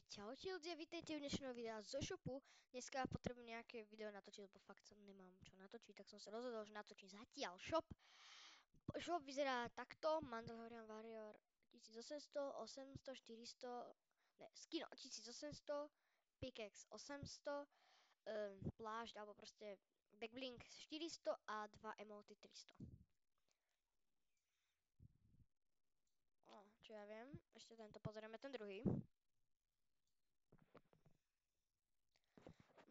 Čaute ľudia, vítajte v dnešného videa zo shopu. Dneska potrebujem nejaké video natočiť, lebo fakt nemám čo natočiť, tak som sa rozhodol, že natočím zatiaľ shop. Shop vyzerá takto, Mandalorian Warrior 1800, 800, 400, ne, skino 1800, pickaxe 800, plášť alebo proste backblink 400 a 2 emoty 300. Čo ja viem, ešte tento pozrieme, ten druhý.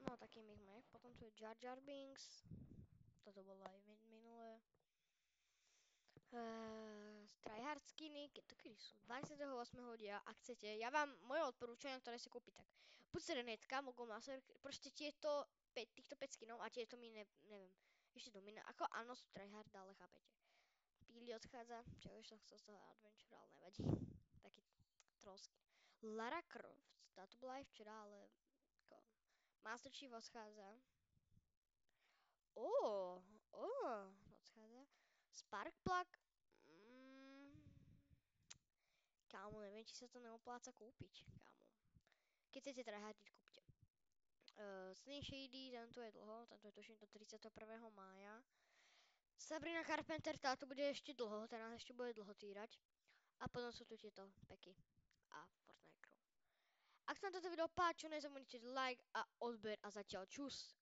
No taký mech. Potom tu je Jar Jar Binks. Toto bolo aj minulé. Tryhard skiny, kedy sú? 28. dia, ak chcete. Ja vám moje odporúčania, ktoré si kúpiť, tak buď Serenetka, Mogul Master, proste týchto 5 skinov a tieto mi neviem. Ešte domina, ako áno sú tryhard, ale chápete. Píli odchádza, čo už som chcel z toho adventure, ale nevadí. Taký troll skin. Lara Croft, táto bola aj včera, ale ako, Master Chief odchádza. Odchádza. Sparkplug. Kámo, neviem, či sa to neopláca kúpiť, kámo. Keď chcete tryhardiť, kúpte. Slim Shady, tento je dlho, tento je tuším do 31. mája. Sabrina Carpenter, táto bude ešte dlho, teraz ešte bude dlho týrať. A potom sú tu tieto peky a Fortnite Crew. Ak sa vám toto video páčilo, nezabudnite like a odber a zatiaľ čus.